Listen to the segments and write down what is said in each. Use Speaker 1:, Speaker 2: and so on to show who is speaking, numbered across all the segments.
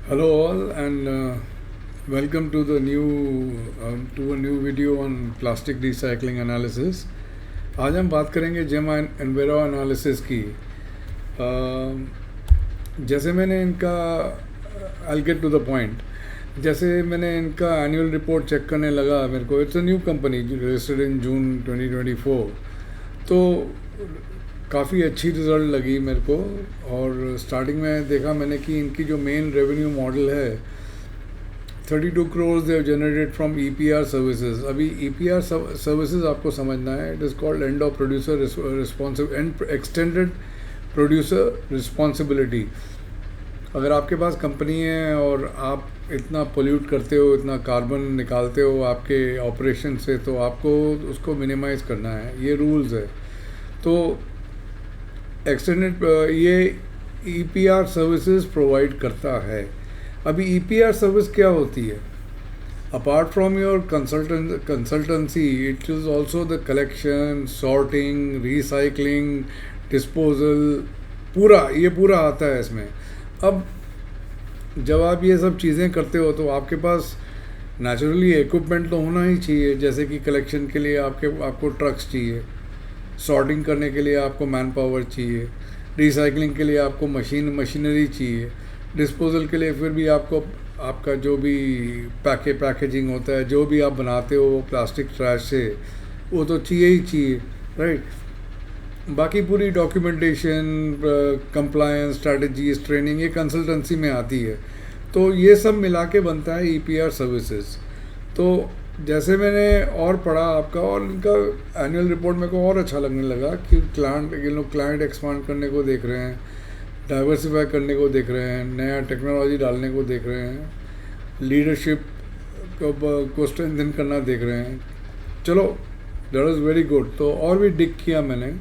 Speaker 1: Hello all and welcome to the new a new video on plastic recycling analysis. आज हम बात करेंगे जेमा एनवेरो एनालिसिस की। जैसे मैंने इनका I'll get to the point. जैसे मैंने इनका एनुअल रिपोर्ट चेक करने लगा, मेरे को it's a new company registered in June 2024, तो काफ़ी अच्छी रिज़ल्ट लगी मेरे को। और स्टार्टिंग में देखा मैंने कि इनकी जो मेन रेवेन्यू मॉडल है 32 crore they generated from EPR services. अभी ईपीआर सर्विसेज आपको समझना है, it is called end of producer responsible and extended producer responsibility. अगर आपके पास कंपनी है और आप इतना पोल्यूट करते हो, इतना कार्बन निकालते हो आपके ऑपरेशन से, तो आपको उसको मिनिमाइज़ करना है, ये रूल्स है। तो एक्सटेंडेड ये ईपीआर सर्विसेज प्रोवाइड करता है। अभी ईपीआर सर्विस क्या होती है? Apart from your consultancy, it is also the collection, sorting, recycling, disposal, पूरा आता है इसमें। अब जब आप ये सब चीज़ें करते हो तो आपके पास नेचुरली इक्विपमेंट तो होना ही चाहिए। जैसे कि कलेक्शन के लिए आपको ट्रक्स चाहिए, सॉर्टिंग करने के लिए आपको मैन पावर चाहिए, रिसाइकलिंग के लिए आपको मशीनरी चाहिए, डिस्पोजल के लिए फिर भी आपका जो भी पैकेजिंग होता है, जो भी आप बनाते हो प्लास्टिक ट्रैश से, वो तो चाहिए ही चाहिए, राइट। बाकी पूरी डॉक्यूमेंटेशन, कंप्लायंस, स्ट्रैटेजीज, ट्रेनिंग, ये कंसल्टेंसी में आती है। तो ये सब मिला के बनता है ईपीआर सर्विसेज। तो जैसे मैंने और पढ़ा आपका, और इनका एनुअल रिपोर्ट मेरे को और अच्छा लगने लगा कि ये लोग क्लाइंट एक्सपांड करने को देख रहे हैं, डाइवर्सिफाई करने को देख रहे हैं, नया टेक्नोलॉजी डालने को देख रहे हैं, लीडरशिप को स्ट्रेंथन करना देख रहे हैं। चलो, दैट इज़ वेरी गुड। तो और भी डिग किया मैंने।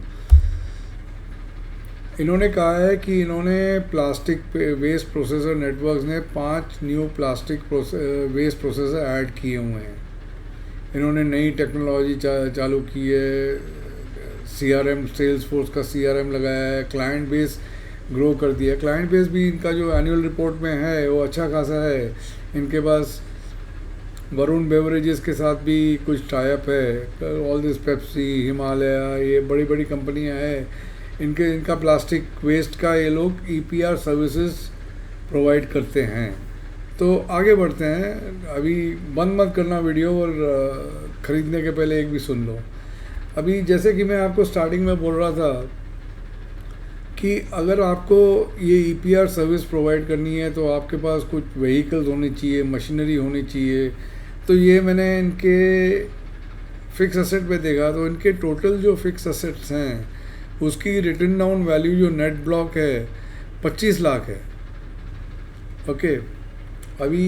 Speaker 1: इन्होंने कहा है कि इन्होंने प्लास्टिक वेस्ट प्रोसेसर नेटवर्क्स ने 5 new plastic waste processor add किए हुए हैं। इन्होंने नई टेक्नोलॉजी चालू की है, सीआरएम, सेल्स फोर्स का सीआरएम लगाया है, क्लाइंट बेस ग्रो कर दिया। क्लाइंट बेस भी इनका जो एनुअल रिपोर्ट में है वो अच्छा खासा है। इनके पास वरुण बेवरेजेस के साथ भी कुछ टाइप है, ऑल दिस पेप्सी, हिमालय, ये बड़ी बड़ी कंपनियां हैं। इनका प्लास्टिक वेस्ट का ये लोग ईपीआर सर्विसेज प्रोवाइड करते हैं। तो आगे बढ़ते हैं। अभी बंद मत करना वीडियो, और ख़रीदने के पहले एक भी सुन लो। अभी जैसे कि मैं आपको स्टार्टिंग में बोल रहा था कि अगर आपको ये ईपीआर सर्विस प्रोवाइड करनी है तो आपके पास कुछ व्हीकल्स होने चाहिए, मशीनरी होनी चाहिए। तो ये मैंने इनके फिक्स एसेट पे देखा, तो इनके टोटल जो फिक्स एसेट्स हैं उसकी रिटन डाउन वैल्यू जो नेट ब्लॉक है 25 लाख है। ओके, अभी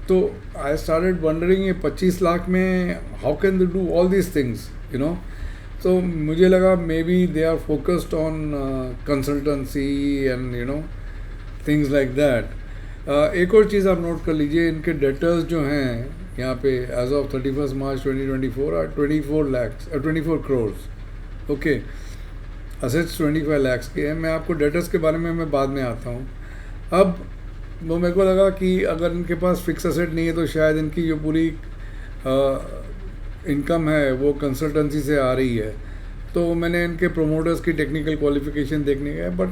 Speaker 1: तो आई स्टार्टेड वंडरिंग, ये 25 लाख में how can they do all this things, you know. तो मुझे लगा may be they are focused on consultancy and you know things like that. एक और चीज़ आप नोट कर लीजिए, इनके डेटर्स जो हैं यहाँ पे as of 31 March 2024 are 24 crore. Okay, assets 25 lakh के हैं। मैं आपको डेटर्स के बारे में मैं बाद में आता हूँ। अब वो मेरे को लगा कि अगर इनके पास फिक्स एसेट नहीं है तो शायद इनकी जो पूरी इनकम है वो कंसल्टेंसी से आ रही है। तो मैंने इनके प्रोमोटर्स की टेक्निकल क्वालिफिकेशन देखने गया, but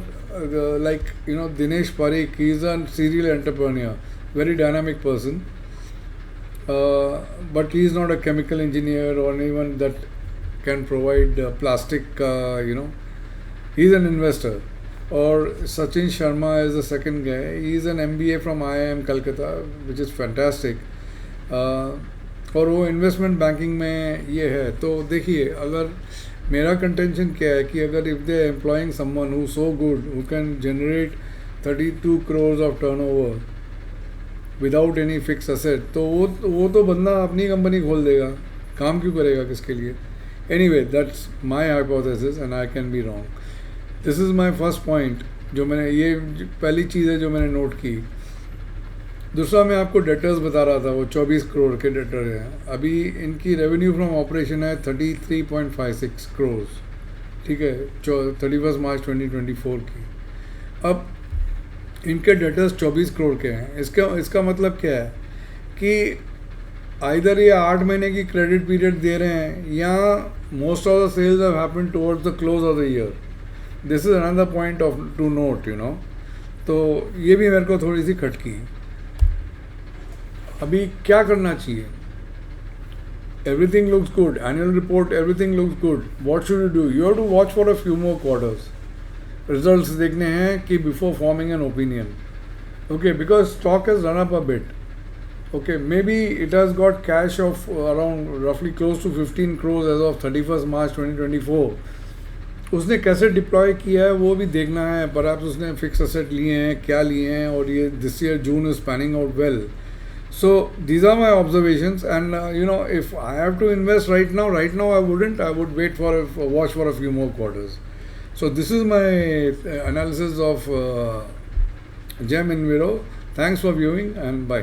Speaker 1: like you know Dinesh Pareek, he is a serial entrepreneur, very dynamic person, but he is not a chemical engineer और even that can provide plastic, you know, he is an investor. और Sachin Sharma is the second guy, he is an MBA from IIM Calcutta, which is fantastic. और वो investment banking में ये है। तो देखिए, अगर मेरा कंटेंशन क्या है कि अगर if they employing someone who so good, who can generate 32 crore of turnover without any fix asset, तो वो तो बंदा अपनी कंपनी खोल देगा, काम क्यों करेगा किसके लिए? Anyway, that's my hypothesis and I can be wrong. This is my first point, जो मैंने, ये पहली चीज़ है जो मैंने नोट की। दूसरा, मैं आपको डेटर्स बता रहा था, वो 24 करोड़ के डेटर हैं। अभी इनकी रेवेन्यू फ्रॉम ऑपरेशन है 33.56 करोड़, ठीक है, 31 मार्च 2024 की। अब इनके डेटर्स 24 करोड़ के हैं। इसका इसका मतलब क्या है कि आइदर ये 8 महीने की क्रेडिट पीरियड दे रहे हैं, या most of the sales have happened towards the close of the year. This is another point of to note, you know. तो ये भी मेरे को थोड़ी सी खटकी। अभी क्या करना चाहिए? Everything looks good, annual report everything looks good, what should you do? You have to watch for a few more quarters. Results देखने हैं कि before forming an opinion, okay, because stock has run up a bit. Okay, maybe it has got cash of around roughly close to 15 crores as of 31st March 2024. उसने कैसे deploy किया है वो भी देखना है। परहैप्स उसने फिक्स एसेट लिए हैं, क्या लिए हैं, और ये this year June is panning out well. So these are my observations, and you know if I have to invest right now I wouldn't, I would wait for watch for a few more quarters. So this is my analysis of Gem Enviro. Thanks for viewing, and bye.